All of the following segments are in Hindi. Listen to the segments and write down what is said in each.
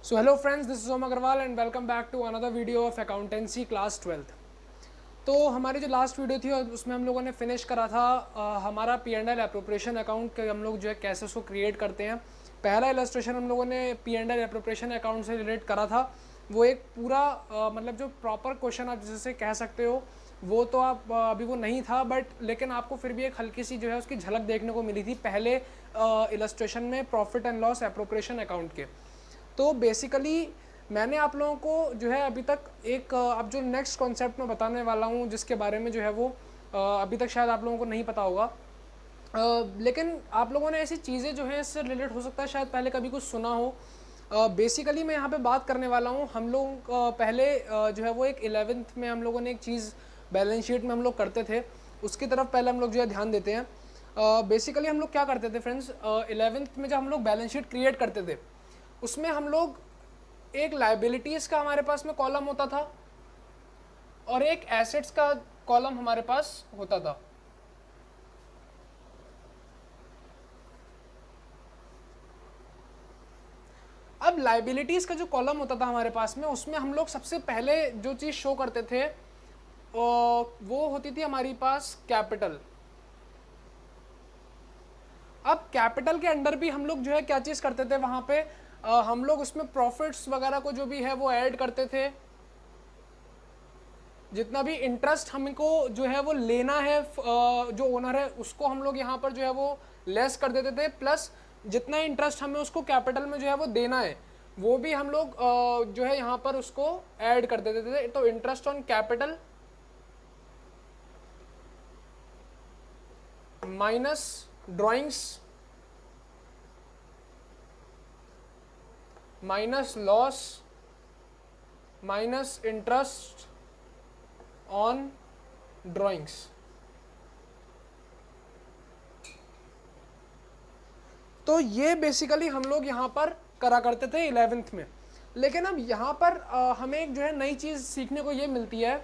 So hello friends, this is Om Agarwal and welcome back to another video of accountancy class 12th। तो हमारी जो लास्ट वीडियो थी उसमें हम लोगों ने फिनिश करा था हमारा P&L एप्रोप्रिएशन अकाउंट के हम लोग जो है कैसे उसको क्रिएट करते हैं। पहला इलस्ट्रेशन हम लोगों ने P&L एप्रोप्रिएशन अकाउंट से रिलेट करा था। वो एक पूरा मतलब जो प्रॉपर क्वेश्चन आप जिसे कह सकते हो वो तो आप अभी वो नहीं था, बट लेकिन आपको फिर भी एक हल्की सी जो है उसकी झलक देखने को मिली थी पहले इलस्ट्रेशन में profit and loss appropriation account के। तो बेसिकली मैंने आप लोगों को जो है अभी तक एक अब जो नेक्स्ट कॉन्सेप्ट मैं बताने वाला हूँ जिसके बारे में जो है वो अभी तक शायद आप लोगों को नहीं पता होगा, लेकिन आप लोगों ने ऐसी चीज़ें जो हैं इससे रिलेट हो सकता है शायद पहले कभी कुछ सुना हो। बेसिकली मैं यहाँ पे बात करने वाला हूँ हम लोग पहले जो है वो एक 11th में हम लोगों ने एक चीज़ बैलेंस शीट में हम लोग करते थे, उसकी तरफ पहले हम लोग जो है ध्यान देते हैं। बेसिकली हम लोग क्या करते थे फ्रेंड्स, 11th में जब हम लोग बैलेंस शीट क्रिएट करते थे उसमें हम लोग एक लाइबिलिटीज़ का हमारे पास में कॉलम होता था और एक एसेट्स का कॉलम हमारे पास होता था। अब लाइबिलिटीज़ का जो कॉलम होता था हमारे पास में उसमें हम लोग सबसे पहले जो चीज़ शो करते थे वो होती थी हमारी पास कैपिटल। अब कैपिटल के अंडर भी हम लोग जो है क्या चीज़ करते थे वहाँ पे हम लोग उसमें प्रॉफिट्स वगैरह को जो भी है वो ऐड करते थे। जितना भी इंटरेस्ट हमको जो है वो लेना है जो ओनर है उसको हम लोग यहाँ पर जो है वो लेस कर देते थे, प्लस जितना इंटरेस्ट हमें उसको कैपिटल में जो है वो देना है वो भी हम लोग जो है यहाँ पर उसको ऐड कर देते थे। तो interest on capital minus drawings minus loss minus interest on drawings. तो ये बेसिकली हम लोग यहाँ पर करा करते थे 11th में। लेकिन अब यहाँ पर हमें एक जो है नई चीज़ सीखने को ये मिलती है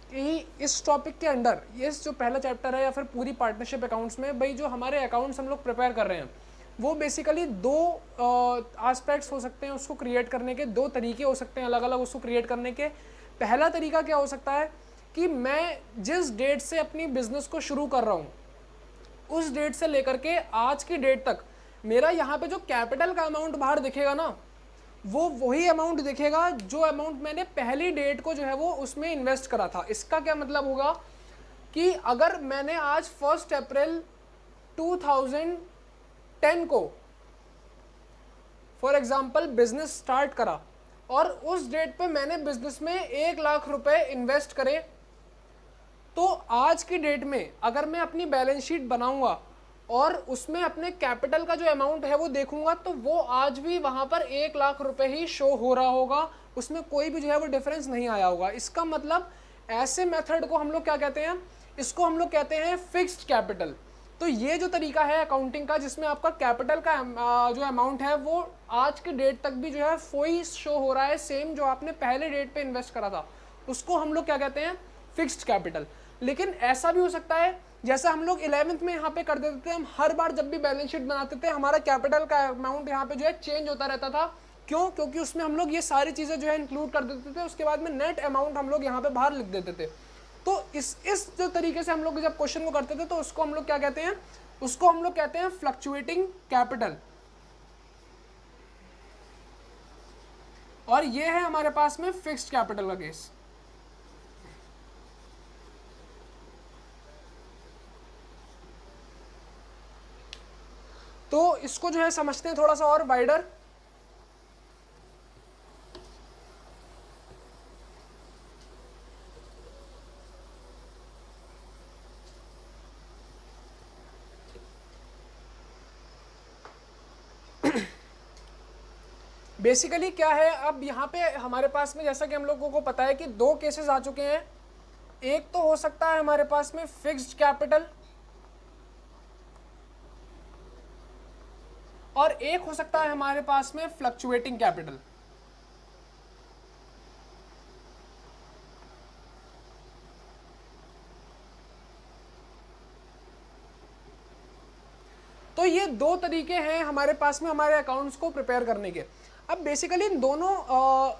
कि इस टॉपिक के अंडर ये जो पहला चैप्टर है या फिर पूरी पार्टनरशिप अकाउंट्स में भाई जो हमारे अकाउंट्स हम लोग प्रिपेयर कर रहे हैं वो बेसिकली दो एस्पेक्ट्स हो सकते हैं उसको क्रिएट करने के, दो तरीके हो सकते हैं अलग अलग उसको क्रिएट करने के। पहला तरीका क्या हो सकता है कि मैं जिस डेट से अपनी बिजनेस को शुरू कर रहा हूँ उस डेट से लेकर के आज की डेट तक मेरा यहाँ पे जो कैपिटल का अमाउंट बाहर दिखेगा ना वो वही अमाउंट दिखेगा जो अमाउंट मैंने पहली डेट को जो है वो उसमें इन्वेस्ट करा था। इसका क्या मतलब होगा कि अगर मैंने आज 1 अप्रैल 2010 को फॉर एग्जाम्पल बिजनेस स्टार्ट करा और उस डेट पे मैंने बिजनेस में 1 लाख रुपए इन्वेस्ट करे, तो आज की डेट में अगर मैं अपनी बैलेंस शीट बनाऊंगा और उसमें अपने कैपिटल का जो अमाउंट है वो देखूंगा तो वो आज भी वहां पर 1 लाख रुपए ही शो हो रहा होगा, उसमें कोई भी जो है वो डिफरेंस नहीं आया होगा। इसका मतलब ऐसे मेथड को हम लोग क्या कहते हैं, इसको हम लोग कहते हैं फिक्स्ड कैपिटल। तो ये जो तरीका है अकाउंटिंग का जिसमें आपका कैपिटल का जो अमाउंट है वो आज के डेट तक भी जो है वही शो हो रहा है सेम जो आपने पहले डेट पे इन्वेस्ट करा था, उसको हम लोग क्या कहते हैं फिक्स्ड कैपिटल। लेकिन ऐसा भी हो सकता है जैसा हम लोग 11th में यहाँ पे कर देते थे, हम हर बार जब भी बैलेंस शीट बनाते थे हमारा कैपिटल का अमाउंट यहाँ पे जो है चेंज होता रहता था। क्यों? क्योंकि उसमें हम लोग ये सारी चीज़ें जो है इंक्लूड कर देते थे, उसके बाद में नेट अमाउंट हम लोग यहाँ पे बाहर लिख देते थे। तो इस जो तरीके से हम लोग जब क्वेश्चन को करते थे तो उसको हम लोग क्या कहते हैं, उसको हम लोग कहते हैं फ्लक्चुएटिंग कैपिटल। और ये है हमारे पास में फिक्स्ड कैपिटल का केस। तो इसको जो है समझते हैं थोड़ा सा और वाइडर। बेसिकली क्या है, अब यहाँ पे हमारे पास में जैसा कि हम लोगों को पता है कि दो केसेस आ चुके हैं। एक तो हो सकता है हमारे पास में फिक्स्ड कैपिटल और एक हो सकता है हमारे पास में फ्लक्चुएटिंग कैपिटल। तो ये दो तरीके हैं हमारे पास में हमारे अकाउंट्स को प्रिपेयर करने के। अब बेसिकली इन दोनों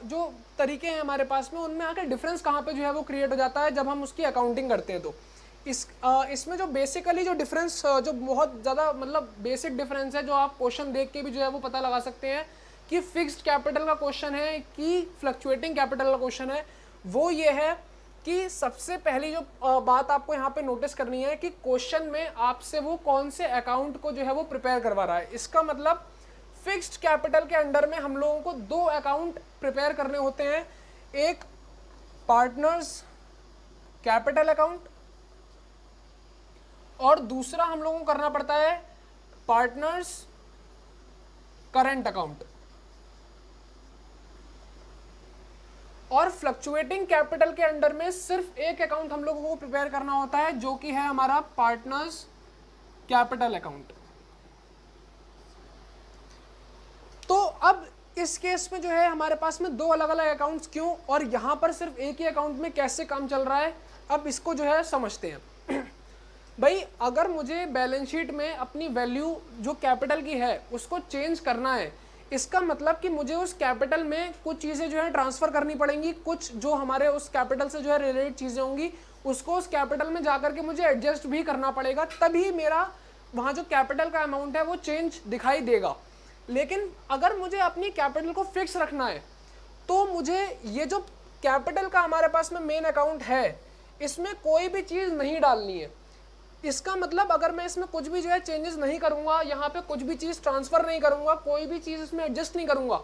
जो तरीके हैं हमारे पास में, उनमें आकर डिफरेंस कहाँ पे जो है वो क्रिएट हो जाता है जब हम उसकी अकाउंटिंग करते हैं। तो इसमें जो बेसिकली जो डिफरेंस जो बहुत ज़्यादा मतलब बेसिक डिफरेंस है, जो आप क्वेश्चन देख के भी जो है वो पता लगा सकते हैं कि फिक्स्ड कैपिटल का क्वेश्चन है कि फ्लक्चुएटिंग कैपिटल का क्वेश्चन है, वो ये है कि सबसे पहली जो बात आपको यहाँ पे नोटिस करनी है कि क्वेश्चन में आपसे वो कौन से अकाउंट को जो है वो प्रिपेयर करवा रहा है। इसका मतलब फिक्स्ड कैपिटल के अंडर में हम लोगों को दो अकाउंट प्रिपेयर करने होते हैं, एक पार्टनर्स कैपिटल अकाउंट और दूसरा हम लोगों को करना पड़ता है पार्टनर्स करंट अकाउंट। और फ्लक्चुएटिंग कैपिटल के अंडर में सिर्फ एक अकाउंट हम लोगों को प्रिपेयर करना होता है, जो कि है हमारा पार्टनर्स कैपिटल अकाउंट। तो अब इस केस में जो है हमारे पास में दो अलग अलग अकाउंट्स क्यों, और यहां पर सिर्फ एक ही अकाउंट में कैसे काम चल रहा है, अब इसको जो है समझते हैं। भाई अगर मुझे बैलेंस शीट में अपनी वैल्यू जो कैपिटल की है उसको चेंज करना है, इसका मतलब कि मुझे उस कैपिटल में कुछ चीज़ें जो है ट्रांसफ़र करनी पड़ेंगी, कुछ जो हमारे उस कैपिटल से जो है रिलेटेड चीज़ें होंगी उसको उस कैपिटल में जाकर के मुझे एडजस्ट भी करना पड़ेगा, तभी मेरा वहाँ जो कैपिटल का अमाउंट है वो चेंज दिखाई देगा। लेकिन अगर मुझे अपनी कैपिटल को फिक्स रखना है तो मुझे ये जो कैपिटल का हमारे पास में मेन अकाउंट है इसमें कोई भी चीज़ नहीं डालनी है। इसका मतलब अगर मैं इसमें कुछ भी जो है चेंजेस नहीं करूंगा, यहाँ पे कुछ भी चीज़ ट्रांसफ़र नहीं करूंगा, कोई भी चीज़ इसमें एडजस्ट नहीं करूंगा,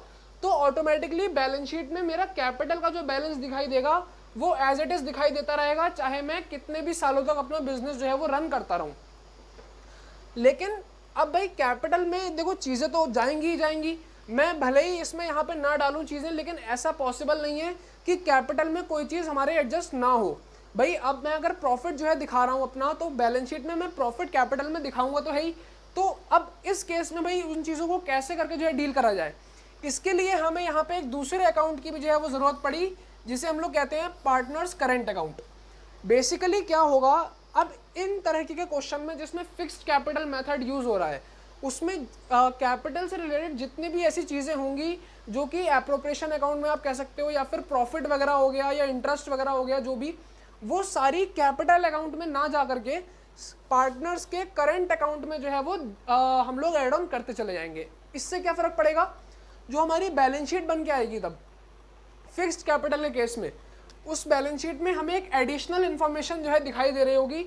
तो ऑटोमेटिकली बैलेंस शीट में मेरा कैपिटल का जो बैलेंस दिखाई देगा वो एज इट इज़ दिखाई देता रहेगा, चाहे मैं कितने भी सालों तक अपना बिजनेस जो है वो रन करता रहूँ। लेकिन अब भाई कैपिटल में देखो चीज़ें तो जाएंगी ही जाएंगी, मैं भले ही इसमें यहाँ पे ना डालूँ चीज़ें, लेकिन ऐसा पॉसिबल नहीं है कि कैपिटल में कोई चीज़ हमारे एडजस्ट ना हो। भाई अब मैं अगर प्रॉफिट जो है दिखा रहा हूँ अपना, तो बैलेंस शीट में मैं प्रॉफिट कैपिटल में दिखाऊंगा तो है ही। तो अब इस केस में भाई उन चीज़ों को कैसे करके जो है डील करा जाए, इसके लिए हमें यहाँ पे एक दूसरे अकाउंट की भी जो है वो ज़रूरत पड़ी, जिसे हम लोग कहते हैं पार्टनर्स करेंट अकाउंट। बेसिकली क्या होगा, अब इन तरह के क्वेश्चन में जिसमें फिक्स्ड कैपिटल मेथड यूज़ हो रहा है, उसमें कैपिटल से रिलेटेड जितनी भी ऐसी चीज़ें होंगी जो कि एप्रोप्रिएशन अकाउंट में आप कह सकते हो, या फिर प्रॉफिट वगैरह हो गया या इंटरेस्ट वगैरह हो गया, जो भी, वो सारी कैपिटल अकाउंट में ना जा करके पार्टनर्स के करंट अकाउंट में जो है वो हम लोग ऐड ऑन करते चले जाएंगे। इससे क्या फ़र्क पड़ेगा, जो हमारी बैलेंस शीट बन के आएगी तब फिक्स्ड कैपिटल के केस में, उस बैलेंस शीट में हमें एक एडिशनल इंफॉर्मेशन जो है दिखाई दे रही होगी।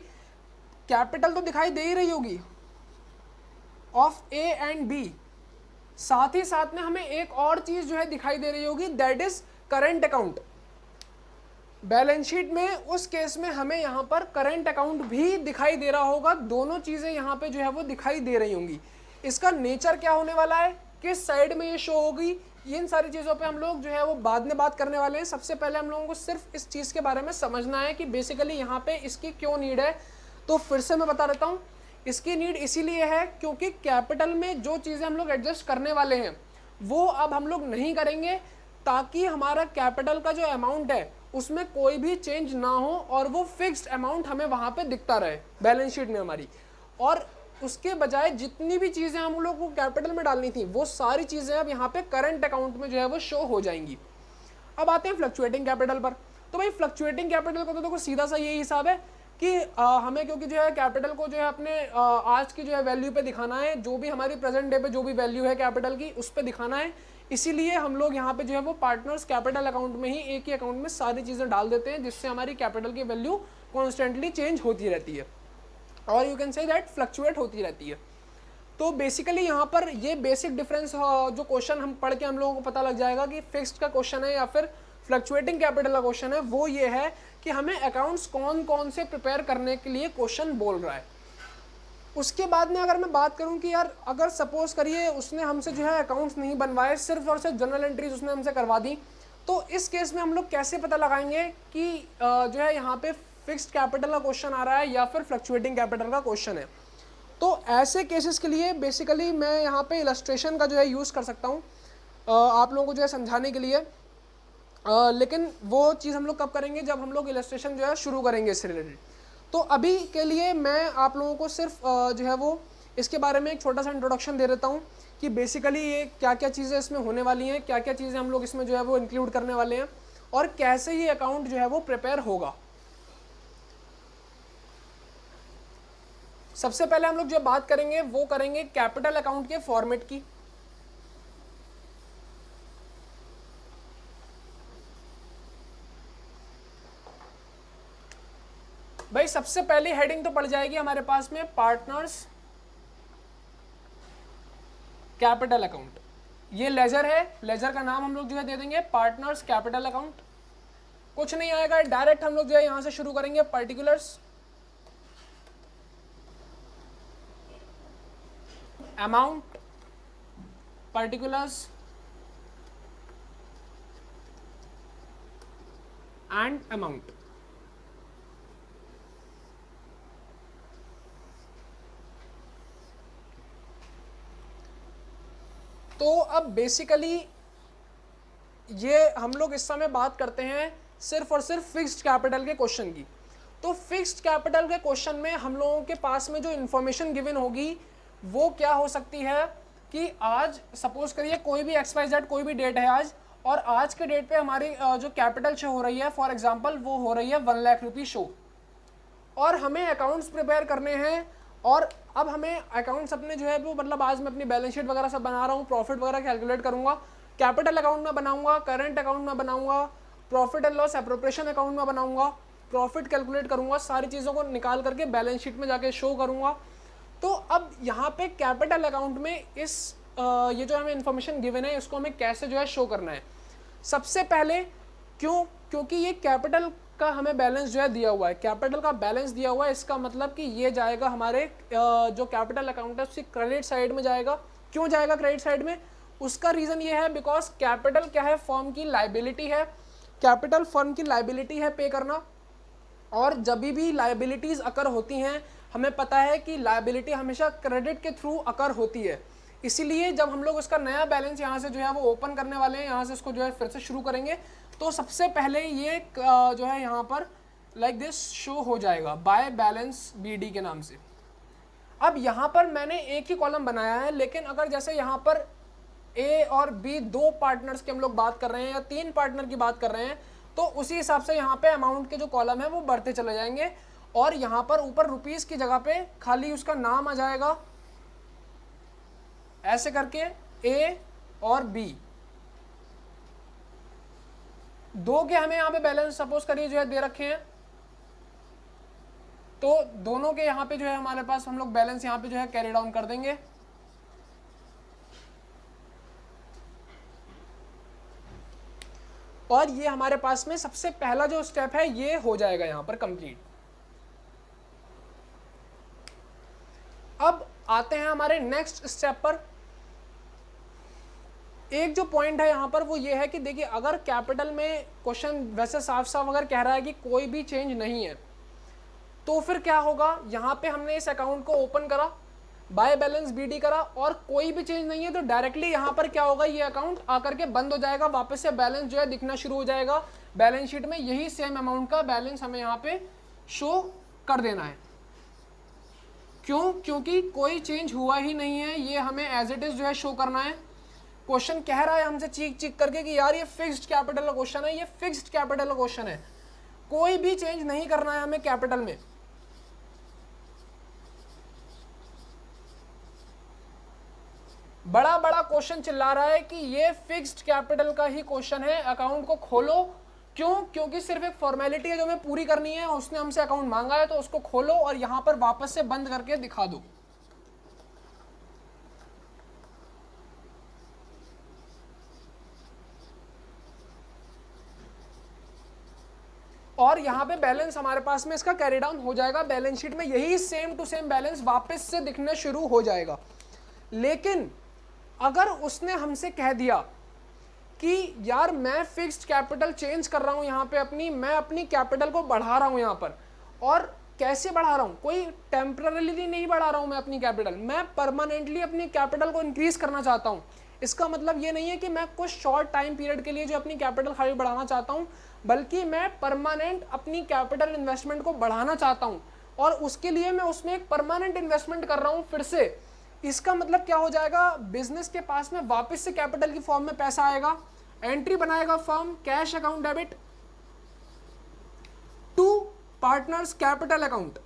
कैपिटल तो दिखाई दे ही रही होगी ऑफ ए एंड बी, साथ ही साथ में हमें एक और चीज़ जो है दिखाई दे रही होगी, that is current account. Balance sheet में उस केस में हमें यहाँ पर करंट अकाउंट भी दिखाई दे रहा होगा, दोनों चीज़ें यहाँ पे जो है वो दिखाई दे रही होंगी। इसका नेचर क्या होने वाला है, किस साइड में ये शो होगी, इन सारी चीज़ों पे हम लोग जो है वो बाद में बात करने वाले हैं। सबसे पहले हम लोगों को सिर्फ इस चीज़ के बारे में समझना है कि बेसिकली यहाँ पे इसकी क्यों नीड है। तो फिर से मैं बता देता हूँ, इसकी नीड इसीलिए है क्योंकि कैपिटल में जो चीज़ें हम लोग एडजस्ट करने वाले हैं वो अब हम लोग नहीं करेंगे, ताकि हमारा कैपिटल का जो अमाउंट है उसमें कोई भी चेंज ना हो और वो फिक्स्ड अमाउंट हमें वहाँ पे दिखता रहे बैलेंस शीट में हमारी। और उसके बजाय जितनी भी चीज़ें हम लोग को कैपिटल में डालनी थी वो सारी चीज़ें अब यहाँ पे करंट अकाउंट में जो है वो शो हो जाएंगी। अब आते हैं फ्लक्चुएटिंग कैपिटल पर। तो भाई फ्लक्चुएटिंग कैपिटल का तो देखो सीधा सा यही हिसाब है कि हमें क्योंकि जो है कैपिटल को जो है अपने आज की जो है वैल्यू पे दिखाना है, जो भी हमारी प्रेजेंट डे पे जो भी वैल्यू है कैपिटल की उस पर दिखाना है, इसीलिए हम लोग यहाँ पे जो है वो पार्टनर्स कैपिटल अकाउंट में ही एक ही अकाउंट में सारी चीज़ें डाल देते हैं, जिससे हमारी कैपिटल की वैल्यू कॉन्स्टेंटली चेंज होती रहती है और you can say that fluctuate होती रहती है। तो बेसिकली यहाँ पर ये बेसिक डिफरेंस जो क्वेश्चन हम पढ़ के हम लोगों को पता लग जाएगा कि फिक्स्ड का क्वेश्चन है या फिर फ्लक्चुएटिंग कैपिटल का क्वेश्चन है, वो ये है कि हमें अकाउंट्स कौन कौन से प्रिपेयर करने के लिए क्वेश्चन बोल रहा है। उसके बाद में अगर मैं बात करूं कि यार अगर सपोज करिए उसने हमसे जो है अकाउंट्स नहीं बनवाए, सिर्फ और सिर्फ जनरल एंट्रीज उसने हमसे करवा दी, तो इस केस में हम लोग कैसे पता लगाएंगे कि जो है यहाँ पे फिक्स्ड कैपिटल का क्वेश्चन आ रहा है या फिर फ्लक्चुएटिंग कैपिटल का क्वेश्चन है। तो ऐसे केसेस के लिए बेसिकली मैं यहाँ पे इलस्ट्रेशन का जो है यूज़ कर सकता हूँ आप लोगों को जो है समझाने के लिए, लेकिन वो चीज़ हम लोग कब करेंगे, जब हम लोग इलस्ट्रेशन जो है शुरू करेंगे इससे रिलेटेड। तो अभी के लिए मैं आप लोगों को सिर्फ जो है वो इसके बारे में एक छोटा सा इंट्रोडक्शन दे देता हूँ कि बेसिकली ये क्या क्या चीज़ें इसमें होने वाली हैं, क्या क्या चीज़ें हम लोग इसमें जो है वो इंक्लूड करने वाले हैं और कैसे ये अकाउंट जो है वो प्रिपेयर होगा। सबसे पहले हम लोग जो बात करेंगे वो करेंगे कैपिटल अकाउंट के फॉर्मेट की। भाई सबसे पहली हेडिंग तो पड़ जाएगी हमारे पास में पार्टनर्स कैपिटल अकाउंट। ये लेजर है, लेजर का नाम हम लोग जो है दे देंगे पार्टनर्स कैपिटल अकाउंट। कुछ नहीं आएगा, डायरेक्ट हम लोग जो है यहां से शुरू करेंगे particulars, amount, particulars and amount. तो अब बेसिकली ये हम लोग इस समय बात करते हैं सिर्फ और सिर्फ फिक्स्ड कैपिटल के क्वेश्चन की। तो फिक्स्ड कैपिटल के क्वेश्चन में हम लोगों के पास में जो इन्फॉर्मेशन गिवन होगी वो क्या हो सकती है कि आज सपोज करिए कोई भी XYZ कोई भी डेट है आज, और आज के डेट पे हमारी जो कैपिटल शो हो रही है फॉर एग्जांपल वो हो रही है 1 लाख रुपये शो, और हमें अकाउंट्स प्रिपेयर करने हैं। और अब हमें अकाउंट्स अपने जो है वो मतलब आज मैं अपनी बैलेंस शीट वगैरह सब बना रहा हूँ, प्रॉफिट वगैरह कैलकुलेट करूँगा, कैपिटल अकाउंट में बनाऊंगा, करंट अकाउंट में बनाऊंगा, profit and loss appropriation account में बनाऊंगा, प्रॉफिट कैलकुलेट करूँगा, सारी चीज़ों को निकाल करके बैलेंस शीट में जाके शो करूँगा। तो अब यहाँ पे कैपिटल अकाउंट में ये जो हमें इन्फॉर्मेशन गिवन है इसको हमें कैसे जो है शो करना है। सबसे पहले क्योंकि ये कैपिटल का हमें बैलेंस जो है दिया हुआ है, कैपिटल का बैलेंस दिया हुआ है, इसका मतलब कि ये जाएगा हमारे जो कैपिटल अकाउंट है उसकी क्रेडिट साइड में जाएगा। क्यों जाएगा क्रेडिट साइड में? उसका रीज़न ये है बिकॉज कैपिटल क्या है, फर्म की लाइबिलिटी है, कैपिटल फर्म की लाइबिलिटी है पे करना। और जब भी लाइबिलिटीज़ अकर होती हैं हमें पता है कि लाइबिलिटी हमेशा क्रेडिट के थ्रू अकर होती है, इसीलिए जब हम लोग उसका नया बैलेंस यहाँ से जो है वो ओपन करने वाले हैं, यहाँ से इसको जो है फिर से शुरू करेंगे, तो सबसे पहले ये जो है यहाँ पर लाइक दिस शो हो जाएगा बाय बैलेंस BD के नाम से। अब यहाँ पर मैंने एक ही कॉलम बनाया है, लेकिन अगर जैसे यहाँ पर A और B दो पार्टनर्स की हम लोग बात कर रहे हैं या 3 पार्टनर की बात कर रहे हैं, तो उसी हिसाब से यहाँ पे अमाउंट के जो कॉलम है वो बढ़ते चले जाएंगे, और यहाँ पर ऊपर रुपीस की जगह पे खाली उसका नाम आ जाएगा ऐसे करके A और B। दो के हमें यहाँ पे बैलेंस सपोज करिए जो है दे रखे हैं, तो दोनों के यहाँ पे जो है हमारे पास हम लोग बैलेंस यहाँ पे जो है कैरी डाउन कर देंगे। और ये हमारे पास में सबसे पहला जो स्टेप है ये हो जाएगा यहाँ पर कंप्लीट। अब आते हैं हमारे नेक्स्ट स्टेप पर। एक जो पॉइंट है यहाँ पर वो ये है कि देखिए अगर कैपिटल में क्वेश्चन वैसे साफ साफ अगर कह रहा है कि कोई भी चेंज नहीं है, तो फिर क्या होगा, यहाँ पे हमने इस अकाउंट को ओपन करा, बाय बैलेंस BD करा और कोई भी चेंज नहीं है, तो डायरेक्टली यहाँ पर क्या होगा, ये अकाउंट आकर के बंद हो जाएगा, वापस से बैलेंस जो है दिखना शुरू हो जाएगा बैलेंस शीट में। यही सेम अमाउंट का बैलेंस हमें यहाँ पे शो कर देना है। क्यों? क्योंकि कोई चेंज हुआ ही नहीं है, ये हमें एज इट इज जो है शो करना है। क्वेश्चन कह रहा है हमसे चीख चीख करके कि यार ये फिक्स्ड कैपिटल का क्वेश्चन है, ये फिक्स्ड कैपिटल का क्वेश्चन है, कोई भी चेंज नहीं करना है हमें कैपिटल में। बड़ा बड़ा क्वेश्चन चिल्ला रहा है कि ये फिक्स्ड कैपिटल का ही क्वेश्चन है, अकाउंट को खोलो। क्यों? क्योंकि सिर्फ एक फॉर्मेलिटी है जो हमें पूरी करनी है, उसने हमसे अकाउंट मांगा है तो उसको खोलो और यहां पर वापस से बंद करके दिखा दो। और यहाँ पे बैलेंस हमारे पास में इसका कैरी डाउन हो जाएगा बैलेंस शीट में, यही सेम टू सेम बैलेंस वापस से दिखने शुरू हो जाएगा। लेकिन अगर उसने हमसे कह दिया कि यार मैं फिक्स्ड कैपिटल चेंज कर रहा हूँ यहाँ पे मैं अपनी कैपिटल को बढ़ा रहा हूँ यहाँ पर, और कैसे बढ़ा रहा हूँ, कोई टेम्पररीली नहीं बढ़ा रहा हूँ मैं अपनी कैपिटल, मैं परमानेंटली अपनी कैपिटल को इंक्रीज करना चाहता हूँ। इसका मतलब ये नहीं है कि मैं कुछ शॉर्ट टाइम पीरियड के लिए जो अपनी कैपिटल खाली बढ़ाना चाहता हूँ, बल्कि मैं परमानेंट अपनी कैपिटल इन्वेस्टमेंट को बढ़ाना चाहता हूँ, और उसके लिए मैं उसमें एक परमानेंट इन्वेस्टमेंट कर रहा हूँ फिर से। इसका मतलब क्या हो जाएगा, बिजनेस के पास में वापस से कैपिटल की फॉर्म में पैसा आएगा, एंट्री बनाएगा firm cash account debit to partners capital account.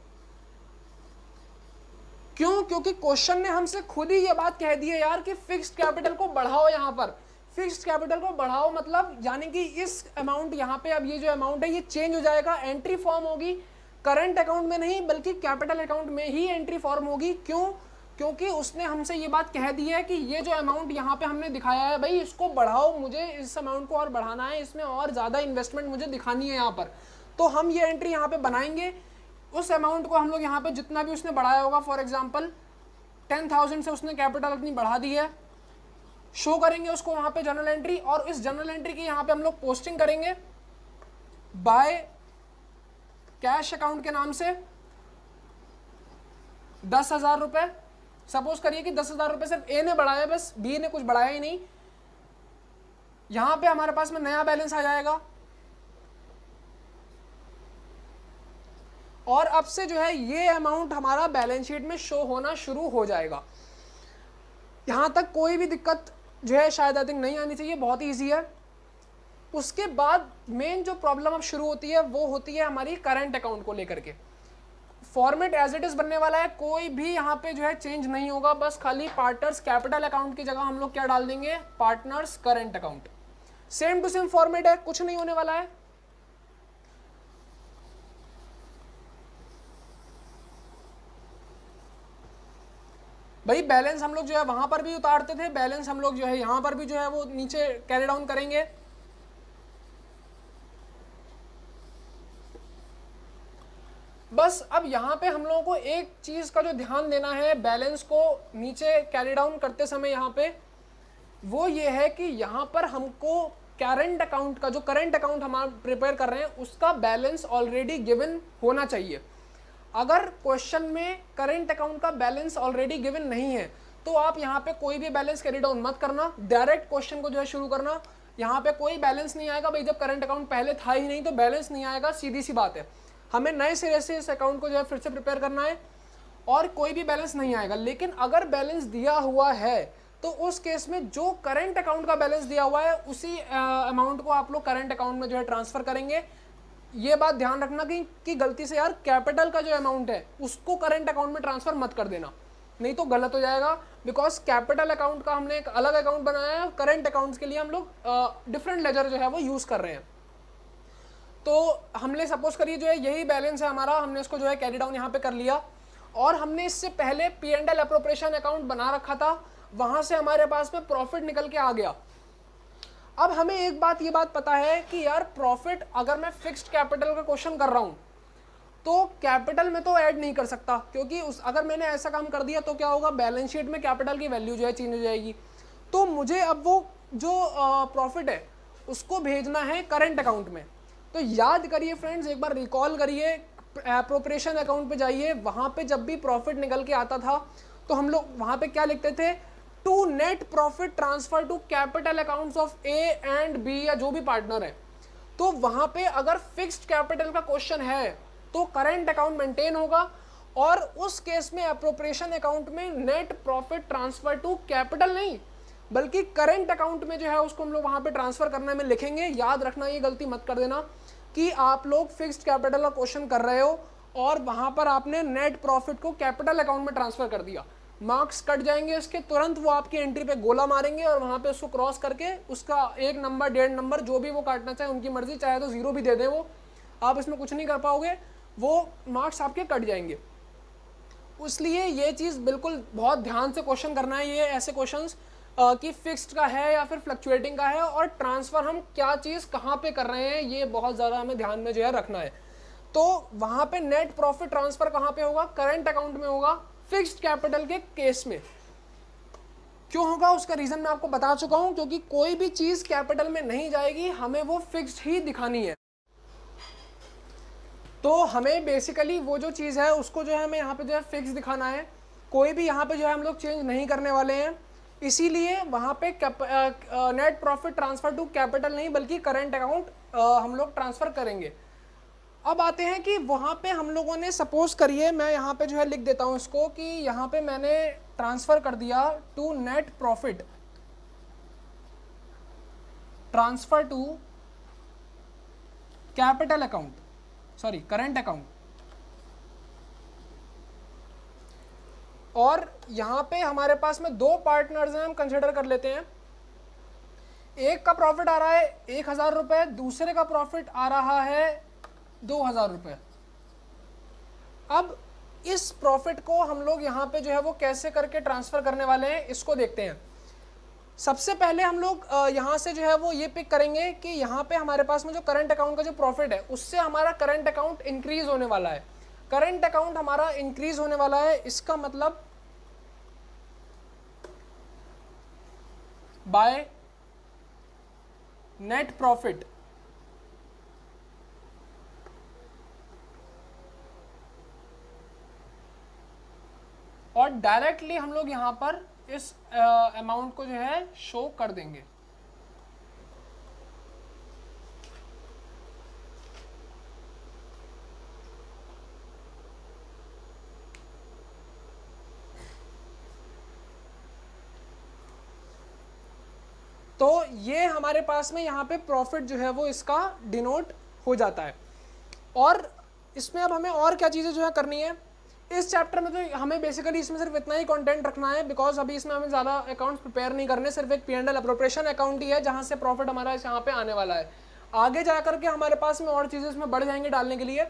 क्यों? क्योंकि क्वेश्चन ने हमसे खुद ही ये बात कह दी है यार कि फिक्स्ड कैपिटल को बढ़ाओ। यहां पर फिक्स्ड कैपिटल को बढ़ाओ मतलब यानी कि इस अमाउंट यहां पे, अब ये जो अमाउंट है ये चेंज हो जाएगा, एंट्री फॉर्म होगी करंट अकाउंट में नहीं बल्कि कैपिटल अकाउंट में ही एंट्री फॉर्म होगी। क्यों? क्योंकि उसने हमसे ये बात कह दी है कि ये जो अमाउंट यहाँ पे हमने दिखाया है भाई इसको बढ़ाओ, मुझे इस अमाउंट को और बढ़ाना है, इसमें और ज़्यादा इन्वेस्टमेंट मुझे दिखानी है यहाँ पर। तो हम ये एंट्री यहाँ पे बनाएंगे, उस अमाउंट को हम लोग यहाँ पे जितना भी उसने बढ़ाया होगा, फॉर एग्जांपल 10,000 से उसने कैपिटल अपनी बढ़ा दी है, शो करेंगे उसको वहाँ पे जर्नल एंट्री, और इस जर्नल एंट्री की यहाँ पे हम लोग पोस्टिंग करेंगे बाय कैश अकाउंट के नाम से 10,000 रुपये। सपोज करिए कि 10,000 रुपये सिर्फ ए ने बढ़ाया, बस बी ने कुछ बढ़ाया ही नहीं। यहां पे हमारे पास में नया बैलेंस आ जाएगा और अब से जो है ये अमाउंट हमारा बैलेंस शीट में शो होना शुरू हो जाएगा। यहां तक कोई भी दिक्कत जो है शायद आई थिंक नहीं आनी चाहिए, बहुत ईजी है। उसके बाद मेन जो प्रॉब्लम अब शुरू होती है वो होती है हमारी करंट अकाउंट को लेकर के। फॉर्मेट एज इट इज बनने वाला है, कोई भी यहाँ पे जो है चेंज नहीं होगा, बस खाली पार्टनर्स कैपिटल अकाउंट की जगह हम लोग क्या डाल देंगे, partners current account. Same to same format है, कुछ नहीं होने वाला है। भाई बैलेंस हम लोग जो है वहां पर भी उतारते थे, बैलेंस हम लोग जो है यहां पर भी जो है वो नीचे कैरी डाउन करेंगे। बस अब यहाँ पे हम लोगों को एक चीज का जो ध्यान देना है बैलेंस को नीचे कैरी डाउन करते समय यहाँ पे, वो ये है कि यहाँ पर हमको करंट अकाउंट का, जो करंट अकाउंट हम प्रिपेयर कर रहे हैं उसका बैलेंस ऑलरेडी गिवन होना चाहिए। अगर क्वेश्चन में करंट अकाउंट का बैलेंस ऑलरेडी गिवन नहीं है तो आप यहाँ पे कोई भी बैलेंस कैरी डाउन मत करना, डायरेक्ट क्वेश्चन को जो है शुरू करना। यहाँ पे कोई बैलेंस नहीं आएगा भाई, जब करंट अकाउंट पहले था ही नहीं तो बैलेंस नहीं आएगा, सीधी सी बात है। हमें नए सिरे से इस अकाउंट को जो है फिर से प्रिपेयर करना है और कोई भी बैलेंस नहीं आएगा। लेकिन अगर बैलेंस दिया हुआ है तो उस केस में जो करंट अकाउंट का बैलेंस दिया हुआ है उसी अमाउंट को आप लोग करंट अकाउंट में जो है ट्रांसफर करेंगे। ये बात ध्यान रखना कि गलती से यार कैपिटल का जो अमाउंट है उसको करंट अकाउंट में ट्रांसफर मत कर देना, नहीं तो गलत हो जाएगा। बिकॉज कैपिटल अकाउंट का हमने एक अलग अकाउंट बनाया है, करंट अकाउंट्स के लिए हम लोग डिफरेंट लेजर जो है वो यूज कर रहे हैं। तो हमने सपोज करिए जो है यही बैलेंस है हमारा, हमने इसको जो है कैरी डाउन यहाँ पे कर लिया और हमने इससे पहले P&L एप्रोप्रिएशन अकाउंट बना रखा था, वहां से हमारे पास में प्रॉफिट निकल के आ गया। अब हमें एक बात ये बात पता है कि यार प्रॉफिट अगर मैं फिक्स्ड कैपिटल का क्वेश्चन कर रहा हूं तो कैपिटल में तो ऐड नहीं कर सकता, क्योंकि अगर मैंने ऐसा काम कर दिया तो क्या होगा, बैलेंस शीट में कैपिटल की वैल्यू जो है चेंज हो जाएगी। तो मुझे अब वो जो प्रॉफिट है उसको भेजना है करंट अकाउंट में। तो याद करिए फ्रेंड्स, एक बार रिकॉल करिए, एप्रोप्रिएशन अकाउंट पे जाइए, वहां पे जब भी प्रॉफिट निकल के आता था तो हम लोग वहां पे क्या लिखते थे, to net profit transfer to capital accounts of A and B या जो भी पार्टनर है। तो वहां पे अगर फिक्स्ड कैपिटल का क्वेश्चन है तो करंट अकाउंट मेंटेन होगा और उस केस में एप्रोप्रिएशन अकाउंट में net profit transfer to capital नहीं बल्कि करंट अकाउंट में जो है उसको हम लोग वहां पे ट्रांसफर करने में लिखेंगे। याद रखना, ये गलती मत कर देना कि आप लोग फिक्स्ड कैपिटल का क्वेश्चन कर रहे हो और वहां पर आपने नेट प्रॉफिट को कैपिटल अकाउंट में ट्रांसफर कर दिया, मार्क्स कट जाएंगे इसके, तुरंत वो आपकी एंट्री पे गोला मारेंगे और वहां पे उसको क्रॉस करके उसका 1 नंबर 1.5 नंबर जो भी वो काटना चाहे उनकी मर्जी, चाहे तो 0 भी दे दें वो, आप इसमें कुछ नहीं कर पाओगे, वो मार्क्स आपके कट जाएंगे। इसलिए ये चीज़ बिल्कुल बहुत ध्यान से क्वेश्चन करना है, ये ऐसे क्वेश्चंस कि फिक्स्ड का है या फिर फ्लक्चुएटिंग का है और ट्रांसफर हम क्या चीज़ कहाँ पे कर रहे हैं, ये बहुत ज़्यादा हमें ध्यान में जो है रखना है। तो वहाँ पे नेट प्रॉफिट ट्रांसफर कहाँ पे होगा, करंट अकाउंट में होगा फिक्स्ड कैपिटल के केस में। क्यों होगा उसका रीज़न मैं आपको बता चुका हूँ, क्योंकि कोई भी चीज़ कैपिटल में नहीं जाएगी, हमें वो फिक्स्ड ही दिखानी है। तो हमें बेसिकली वो जो चीज़ है उसको जो है हमें यहाँ पे जो है फिक्स दिखाना है, कोई भी यहाँ पे जो है हम लोग चेंज नहीं करने वाले हैं। इसीलिए वहाँ पे net profit transfer to capital नहीं बल्कि करंट अकाउंट हम लोग ट्रांसफर करेंगे। अब आते हैं कि वहाँ पे हम लोगों ने सपोज करिए, मैं यहाँ पे जो है लिख देता हूँ इसको कि यहाँ पे मैंने ट्रांसफ़र कर दिया to net profit, transfer to capital account, sorry current account. और यहाँ पे हमारे पास में दो पार्टनर्स हैं, हम कंसिडर कर लेते हैं। एक का प्रॉफिट आ रहा है 1,000 रुपये, दूसरे का प्रॉफिट आ रहा है 2,000 रुपये। अब इस प्रॉफिट को हम लोग यहाँ पे जो है वो कैसे करके ट्रांसफ़र करने वाले हैं, इसको देखते हैं। सबसे पहले हम लोग यहाँ से जो है वो ये पिक करेंगे कि यहाँ पे हमारे पास में जो करंट अकाउंट का जो प्रॉफिट है उससे हमारा करंट अकाउंट इंक्रीज होने वाला है। करंट अकाउंट हमारा इंक्रीज होने वाला है, इसका मतलब बाय नेट प्रॉफिट। और डायरेक्टली हम लोग यहाँ पर इस अमाउंट को जो है शो कर देंगे। तो ये हमारे पास में यहाँ पे प्रॉफिट जो है वो इसका डिनोट हो जाता है। और इसमें अब हमें और क्या चीज़ें जो है करनी है इस चैप्टर में, तो हमें बेसिकली इसमें सिर्फ इतना ही कंटेंट रखना है, बिकॉज अभी इसमें हमें ज़्यादा अकाउंट्स प्रिपेयर नहीं करने, सिर्फ एक P&L अप्रोप्रिएशन अकाउंट ही है जहाँ से प्रॉफिट हमारा यहाँ पे आने वाला है। आगे जा करके हमारे पास में और चीज़ें इसमें बढ़ जाएंगी डालने के लिए,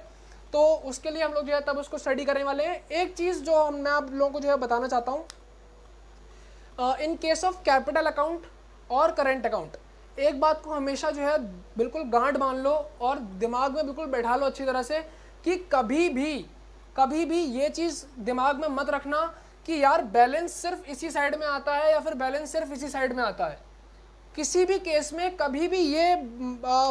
तो उसके लिए हम लोग जो है तब उसको स्टडी करने वाले हैं। एक चीज़ जो मैं आप लोगों को जो है बताना चाहता हूँ, in case of capital account और करेंट अकाउंट, एक बात को हमेशा जो है बिल्कुल गांठ बांध लो और दिमाग में बिल्कुल बैठा लो अच्छी तरह से कि कभी भी ये चीज़ दिमाग में मत रखना कि यार बैलेंस सिर्फ इसी साइड में आता है या फिर बैलेंस सिर्फ इसी साइड में आता है। किसी भी केस में कभी भी ये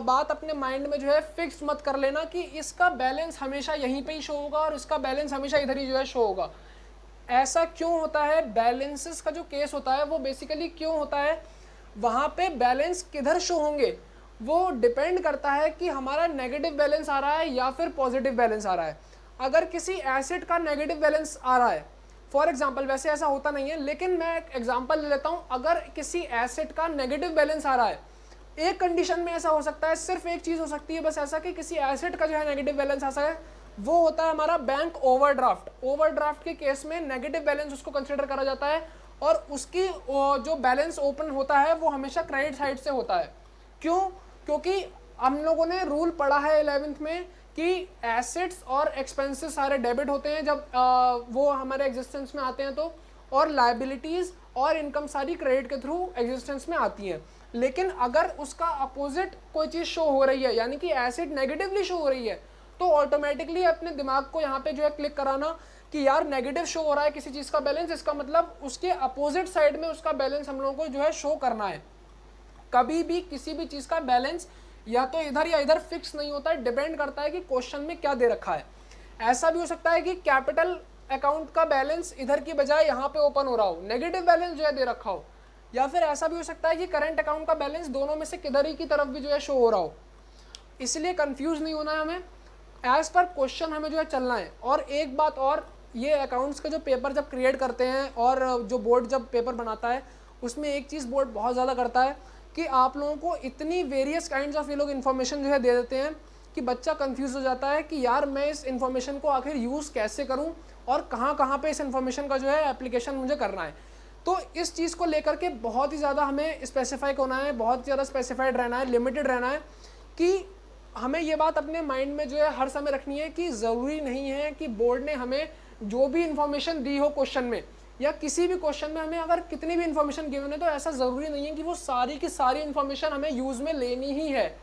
बात अपने माइंड में जो है फिक्स मत कर लेना कि इसका बैलेंस हमेशा यहीं पे ही शो होगा और इसका बैलेंस हमेशा इधर ही जो है शो होगा। ऐसा क्यों होता है? बैलेंसेस का जो केस होता है वो बेसिकली क्यों होता है, वहाँ पे बैलेंस किधर शो होंगे वो डिपेंड करता है कि हमारा नेगेटिव बैलेंस आ रहा है या फिर पॉजिटिव बैलेंस आ रहा है। अगर किसी एसेट का नेगेटिव बैलेंस आ रहा है, फॉर एग्जांपल, वैसे ऐसा होता नहीं है लेकिन मैं एक एग्जांपल ले लेता हूँ, अगर किसी एसेट का नेगेटिव बैलेंस आ रहा है, एक कंडीशन में ऐसा हो सकता है, सिर्फ एक चीज़ हो सकती है बस ऐसा कि किसी एसेट का जो है नेगेटिव बैलेंस आ सकता है, वो होता है हमारा बैंक ओवरड्राफ्ट। ओवरड्राफ्ट के केस में नेगेटिव बैलेंस उसको कंसिडर करा जाता है और उसकी जो बैलेंस ओपन होता है वो हमेशा क्रेडिट साइड से होता है। क्यों? क्योंकि हम लोगों ने रूल पढ़ा है 11th में कि एसेट्स और एक्सपेंसेस सारे डेबिट होते हैं जब वो हमारे एग्जिस्टेंस में आते हैं तो, और लाइबिलिटीज़ और इनकम सारी क्रेडिट के थ्रू एग्जिस्टेंस में आती हैं। लेकिन अगर उसका अपोजिट कोई चीज़ शो हो रही है, यानी कि एसेट नेगेटिवली शो हो रही है, तो ऑटोमेटिकली अपने दिमाग को यहाँ पे जो है क्लिक कराना कि यार नेगेटिव शो हो रहा है किसी चीज़ का बैलेंस, इसका मतलब उसके अपोजिट साइड में उसका बैलेंस हम लोगों को जो है शो करना है। कभी भी किसी भी चीज़ का बैलेंस या तो इधर या इधर फिक्स नहीं होता है, डिपेंड करता है कि क्वेश्चन में क्या दे रखा है। ऐसा भी हो सकता है कि कैपिटल अकाउंट का बैलेंस इधर की बजाय यहाँ पे ओपन हो रहा हो, नेगेटिव बैलेंस जो है दे रखा हो, या फिर ऐसा भी हो सकता है कि करंट अकाउंट का बैलेंस दोनों में से किधर ही की तरफ भी जो है शो हो रहा हो। इसलिए कंफ्यूज नहीं होना है हमें, एज पर क्वेश्चन हमें जो है चलना है। और एक बात और, ये अकाउंट्स का जो पेपर जब क्रिएट करते हैं और जो बोर्ड जब पेपर बनाता है उसमें एक चीज़ बोर्ड बहुत ज़्यादा करता है कि आप लोगों को इतनी वेरियस काइंड्स ऑफ ये लोग इन्फॉर्मेशन जो है दे देते हैं कि बच्चा कंफ्यूज हो जाता है कि यार मैं इस इन्फॉर्मेशन को आखिर यूज़ कैसे करूं और कहाँ पे इस इन्फॉर्मेशन का जो है एप्लीकेशन मुझे करना है। तो इस चीज़ को लेकर के बहुत ही ज़्यादा हमें स्पेसिफाई होना है, बहुत ज़्यादा स्पेसिफाइड रहना है, लिमिटेड रहना है कि हमें ये बात अपने माइंड में जो है हर समय रखनी है कि ज़रूरी नहीं है कि बोर्ड ने हमें जो भी इन्फॉर्मेशन दी हो क्वेश्चन में या किसी भी क्वेश्चन में हमें अगर कितनी भी इन्फॉर्मेशन गिवन है तो ऐसा ज़रूरी नहीं है कि वो सारी की सारी इन्फॉर्मेशन हमें यूज़ में लेनी ही है।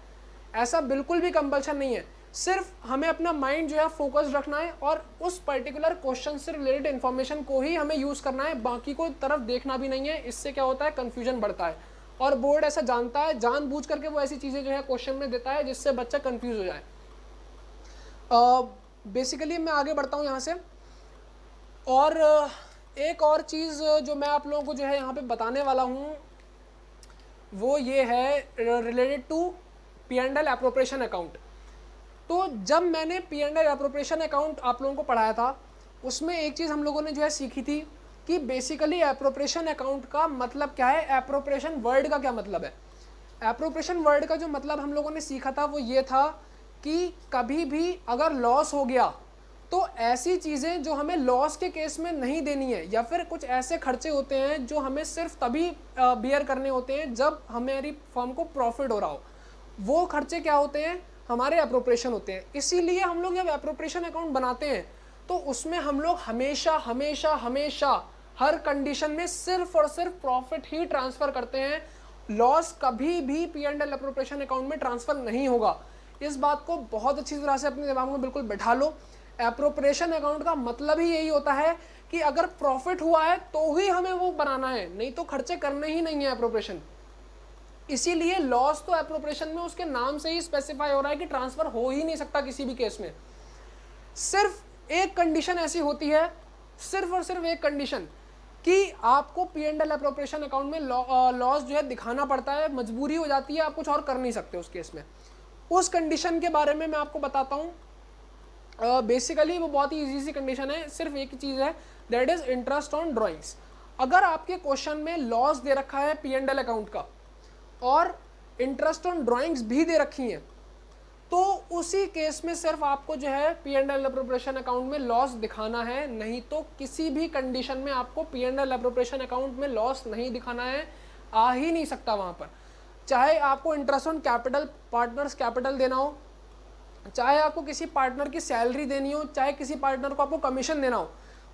ऐसा बिल्कुल भी कंपल्शन नहीं है, सिर्फ हमें अपना माइंड जो है फोकस्ड रखना है और उस पर्टिकुलर क्वेश्चन से रिलेटेड इन्फॉर्मेशन को ही हमें यूज़ करना है, बाकी को तरफ देखना भी नहीं है। इससे क्या होता है, कन्फ्यूजन बढ़ता है और बोर्ड ऐसा जानता है, जानबूझ करके वो ऐसी चीज़ें जो है क्वेश्चन में देता है जिससे बच्चा कंफ्यूज हो जाए। बेसिकली मैं आगे बढ़ता हूँ यहाँ से। और एक और चीज़ जो मैं आप लोगों को जो है यहाँ पे बताने वाला हूँ वो ये है related to P&L appropriation account. तो जब मैंने P&L एप्रोप्रिएशन अकाउंट आप लोगों को पढ़ाया था, उसमें एक चीज़ हम लोगों ने जो है सीखी थी कि बेसिकली एप्रोप्रिएशन अकाउंट का मतलब क्या है, एप्रोप्रिएशन वर्ड का क्या मतलब है। एप्रोप्रिएशन वर्ड का जो मतलब हम लोगों ने सीखा था वो ये था कि कभी भी अगर लॉस हो गया तो ऐसी चीज़ें जो हमें लॉस के केस में नहीं देनी है, या फिर कुछ ऐसे खर्चे होते हैं जो हमें सिर्फ तभी बियर करने होते हैं जब हमारी फर्म को प्रॉफिट हो रहा हो, वो खर्चे क्या होते हैं, हमारे एप्रोप्रिएशन होते हैं। इसीलिए हम लोग जब एप्रोप्रिएशन अकाउंट बनाते हैं तो उसमें हम लोग हमेशा हमेशा हमेशा हर कंडीशन में सिर्फ और सिर्फ प्रॉफिट ही ट्रांसफर करते हैं। लॉस कभी भी P&L एप्रोप्रिएशन अकाउंट में ट्रांसफर नहीं होगा। इस बात को बहुत अच्छी तरह से अपने दिमाग में बिल्कुल बैठा लो। एप्रोप्रिएशन अकाउंट का मतलब ही यही होता है कि अगर प्रॉफिट हुआ है तो ही हमें वो बनाना है, नहीं तो खर्चे करने ही नहीं है एप्रोप्रिएशन। इसीलिए लॉस तो एप्रोप्रिएशन में उसके नाम से ही स्पेसिफाई हो रहा है कि ट्रांसफर हो ही नहीं सकता किसी भी केस में। सिर्फ एक कंडीशन ऐसी होती है, सिर्फ और सिर्फ एक कंडीशन, कि आपको P&L एप्रोप्रिएशन अकाउंट में लॉस जो है दिखाना पड़ता है, मजबूरी हो जाती है, आप कुछ और कर नहीं सकते उस केस में। उस कंडीशन के बारे में मैं आपको बताता हूँ। बेसिकली वो बहुत ही ईजी सी कंडीशन है, सिर्फ एक ही चीज़ है, that is interest on drawings. अगर आपके क्वेश्चन में लॉस दे रखा है P&L अकाउंट का और इंटरेस्ट ऑन ड्राइंग्स भी दे रखी हैं, तो उसी केस में सिर्फ आपको जो है P&L एप्रोप्रिएशन अकाउंट में लॉस दिखाना है, नहीं तो किसी भी कंडीशन में आपको P&L एप्रोप्रिएशन अकाउंट में लॉस नहीं दिखाना है, आ ही नहीं सकता वहाँ पर। चाहे आपको interest on capital, partners capital देना हो, चाहे आपको किसी पार्टनर की सैलरी देनी हो, चाहे किसी पार्टनर को आपको कमीशन देना हो,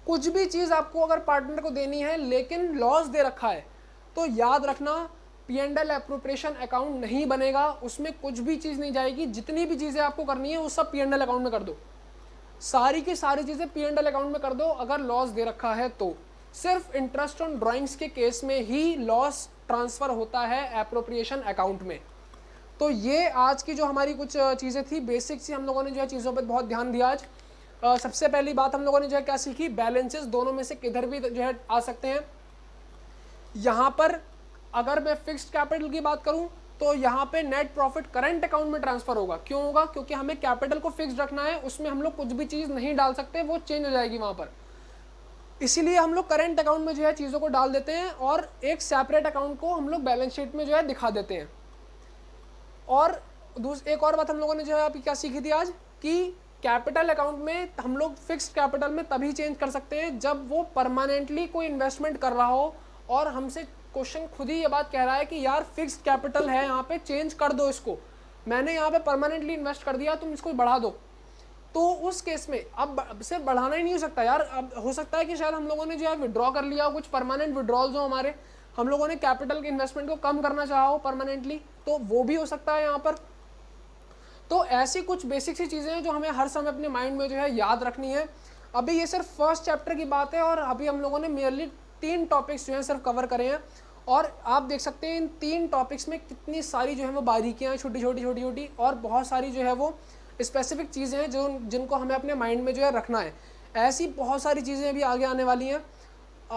कुछ भी चीज़ आपको अगर पार्टनर को देनी है लेकिन लॉस दे रखा है, तो याद रखना P&L एप्रोप्रिएशन अकाउंट नहीं बनेगा, उसमें कुछ भी चीज़ नहीं जाएगी। जितनी भी चीज़ें आपको करनी है वो सब P&L अकाउंट में कर दो, सारी की सारी चीज़ें P&L अकाउंट में कर दो अगर लॉस दे रखा है तो। सिर्फ इंटरेस्ट ऑन ड्राइंग्स के केस में ही लॉस ट्रांसफ़र होता है एप्रोप्रिएशन अकाउंट में। तो ये आज की जो हमारी कुछ चीज़ें थी, बेसिक सी हम लोगों ने जो है चीज़ों पर बहुत ध्यान दिया आज। सबसे पहली बात हम लोगों ने जो है क्या सीखी, बैलेंसेस दोनों में से किधर भी जो है आ सकते हैं। यहाँ पर अगर मैं फिक्स्ड कैपिटल की बात करूँ तो यहाँ पे नेट प्रॉफिट करंट अकाउंट में ट्रांसफर होगा। क्यों होगा? क्योंकि हमें कैपिटल को फिक्स्ड रखना है, उसमें हम लोग कुछ भी चीज़ नहीं डाल सकते, वो चेंज हो जाएगी वहाँ पर। इसीलिए हम लोग करंट अकाउंट में जो है चीज़ों को डाल देते हैं और एक सेपरेट अकाउंट को हम लोग बैलेंस शीट में जो है दिखा देते हैं। और एक और बात हम लोगों ने जो है अभी क्या सीखी थी आज, कि कैपिटल अकाउंट में हम लोग फिक्स्ड कैपिटल में तभी चेंज कर सकते हैं जब वो परमानेंटली कोई इन्वेस्टमेंट कर रहा हो और हमसे क्वेश्चन खुद ही ये बात कह रहा है कि यार फिक्स्ड कैपिटल है, यहाँ पे चेंज कर दो इसको, मैंने यहाँ पे परमानेंटली इन्वेस्ट कर दिया, तुम इसको बढ़ा दो। तो उस केस में अब सिर्फ बढ़ाना ही नहीं हो सकता यार, अब हो सकता है कि शायद हम लोगों ने जो है विड्रॉ कर लिया, कुछ परमानेंट विड्रॉल्स हो हमारे, हम लोगों ने कैपिटल के इन्वेस्टमेंट को कम करना चाहा हो परमानेंटली, तो वो भी हो सकता है यहाँ पर। तो ऐसी कुछ बेसिक सी चीज़ें हैं जो हमें हर समय अपने माइंड में जो है याद रखनी है। अभी ये सिर्फ फर्स्ट चैप्टर की बात है और अभी हम लोगों ने मेयरली 3 टॉपिक्स जो हैं सिर्फ कवर करे हैं, और आप देख सकते हैं इन 3 टॉपिक्स में कितनी सारी जो है वो बारीकियाँ हैं, छोटी छोटी छोटी छोटी, और बहुत सारी जो है वो स्पेसिफिक चीज़ें हैं जो जिनको हमें अपने माइंड में जो है रखना है। ऐसी बहुत सारी चीज़ें अभी आगे आने वाली हैं,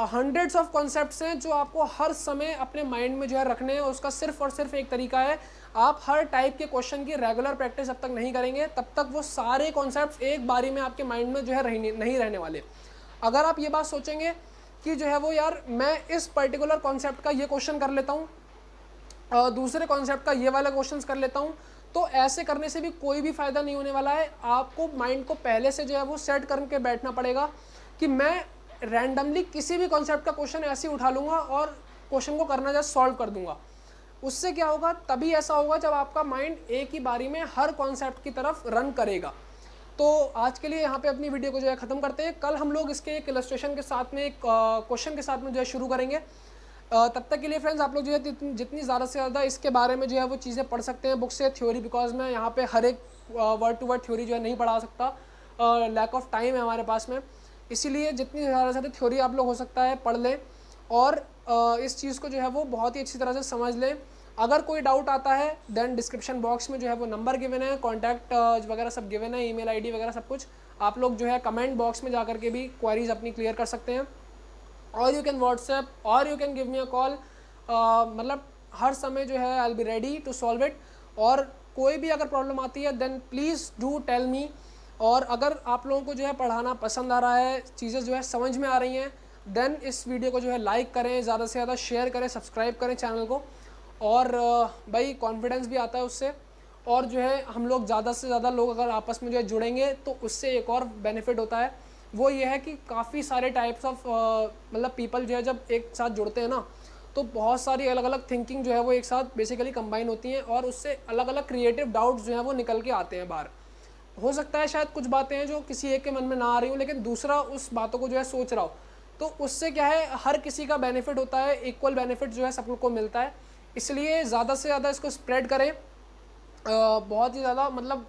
हंड्रेड्स ऑफ कॉन्सेप्ट्स हैं जो आपको हर समय अपने माइंड में जो है रखने हैं। उसका सिर्फ और सिर्फ एक तरीका है, आप हर टाइप के क्वेश्चन की रेगुलर प्रैक्टिस जब तक नहीं करेंगे तब तक वो सारे कॉन्सेप्ट्स एक बारी में आपके माइंड में जो है नहीं रहने वाले। अगर आप ये बात सोचेंगे कि जो है वो यार मैं इस पर्टिकुलर कॉन्सेप्ट का ये क्वेश्चन कर लेता हूँ, दूसरे कॉन्सेप्ट का ये वाला क्वेश्चन कर लेता हूँ, तो ऐसे करने से भी कोई भी फ़ायदा नहीं होने वाला है। आपको माइंड को पहले से जो है वो सेट करके बैठना पड़ेगा कि मैं रैंडमली किसी भी कॉन्सेप्ट का क्वेश्चन ऐसे ही उठा लूँगा और क्वेश्चन को करना जस्ट सॉल्व कर दूंगा। उससे क्या होगा, तभी ऐसा होगा जब आपका माइंड एक ही बारी में हर कॉन्सेप्ट की तरफ रन करेगा। तो आज के लिए यहाँ पे अपनी वीडियो को जो है ख़त्म करते हैं। कल हम लोग इसके एक इलस्ट्रेशन के साथ में, एक क्वेश्चन के साथ में जो है शुरू करेंगे। तब तक के लिए फ्रेंड्स आप लोग जो है जितनी ज़्यादा से ज़्यादा इसके बारे में जो है वो चीज़ें पढ़ सकते हैं बुक से, थ्योरी, बिकॉज मैं यहाँ पे हर एक वर्ड टू वर्ड थ्योरी जो है नहीं पढ़ा सकता, लैक ऑफ टाइम है हमारे पास में। इसीलिए जितनी ज़्यादा से ज़्यादा थ्योरी आप लोग हो सकता है पढ़ लें और इस चीज़ को जो है वो बहुत ही अच्छी तरह से समझ लें। अगर कोई डाउट आता है देन डिस्क्रिप्शन बॉक्स में जो है वो नंबर गिवन है, कॉन्टैक्ट वगैरह सब गिवन है, ईमेल आईडी वगैरह सब कुछ। आप लोग जो है कमेंट बॉक्स में जा करके भी क्वेरीज अपनी क्लियर कर सकते हैं, और यू कैन व्हाट्सएप और you can give me a call. मतलब हर समय जो है I will be ready to solve it. और कोई भी अगर प्रॉब्लम आती है then please do tell me. और अगर आप लोगों को जो है पढ़ाना पसंद आ रहा है, चीज़ें जो है समझ में आ रही हैं, देन इस वीडियो को जो है लाइक करें, ज़्यादा से ज़्यादा शेयर करें, सब्सक्राइब करें चैनल को। और भाई कॉन्फिडेंस भी आता है उससे, और जो है हम लोग ज़्यादा से ज़्यादा लोग अगर आपस में जो है जुड़ेंगे तो उससे एक और बेनिफिट होता है, वो ये है कि काफ़ी सारे टाइप्स ऑफ मतलब पीपल जो है जब एक साथ जुड़ते हैं ना, तो बहुत सारी अलग अलग थिंकिंग जो है वो एक साथ बेसिकली कंबाइन होती हैं, और उससे अलग अलग क्रिएटिव डाउट्स जो हैं वो निकल के आते हैं बाहर। हो सकता है शायद कुछ बातें हैं जो किसी एक के मन में ना आ रही हो, लेकिन दूसरा उस बातों को जो है सोच रहा हो, तो उससे क्या है, हर किसी का बेनिफिट होता है, इक्वल बेनिफिट जो है सबको मिलता है। इसलिए ज़्यादा से ज़्यादा इसको स्प्रेड करें, बहुत ही ज़्यादा मतलब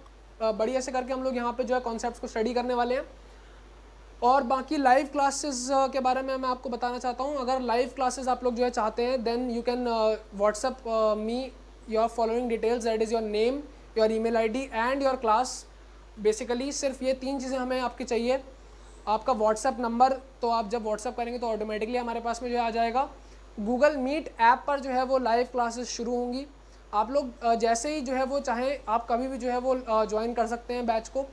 बढ़िया से करके हम लोग यहाँ पे जो है कॉन्सेप्ट्स को स्टडी करने वाले हैं। और बाकी लाइव क्लासेस के बारे में मैं आपको बताना चाहता हूँ, अगर लाइव क्लासेस आप लोग जो है चाहते हैं, then you can WhatsApp me your following details, that is your name, your email ID and your class. Basically सिर्फ ये 3 चीज़ें हमें आपकी चाहिए। आपका व्हाट्सअप नंबर, तो आप जब व्हाट्सअप करेंगे तो ऑटोमेटिकली हमारे पास में जो है आ जाएगा। गूगल मीट ऐप पर जो है वो लाइव क्लासेस शुरू होंगी। आप लोग जैसे ही जो है वो चाहें, आप कभी भी जो है वो ज्वाइन कर सकते हैं बैच को।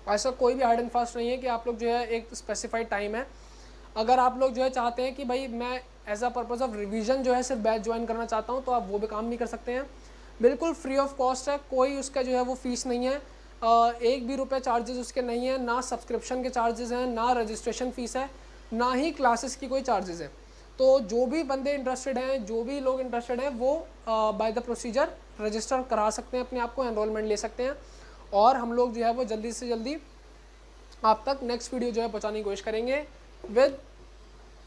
ऐसा कोई भी हार्ड एंड फास्ट नहीं है कि आप लोग जो है एक स्पेसिफाइड टाइम है। अगर आप लोग जो है चाहते हैं कि भाई मैं as a purpose of revision जो है सिर्फ बैच ज्वाइन करना चाहता हूँ, तो आप वो भी काम भी कर सकते हैं। बिल्कुल फ्री ऑफ कॉस्ट है, कोई उसका जो है वो फीस नहीं है, एक भी रुपये चार्जेस उसके नहीं है, ना सब्सक्रिप्शन के चार्जेस हैं, ना रजिस्ट्रेशन फ़ीस है, ना ही क्लासेस की कोई चार्जेस है। तो जो भी बंदे इंटरेस्टेड हैं, जो भी लोग इंटरेस्टेड हैं, वो बाय द प्रोसीजर रजिस्टर करा सकते हैं अपने आप को, एनरोलमेंट ले सकते हैं, और हम लोग जो है वो जल्दी से जल्दी आप तक नेक्स्ट वीडियो जो है पहुंचाने की कोशिश करेंगे with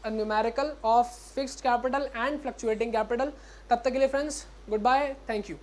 a numerical of fixed capital and fluctuating capital. तब तक के लिए friends, good bye, thank you.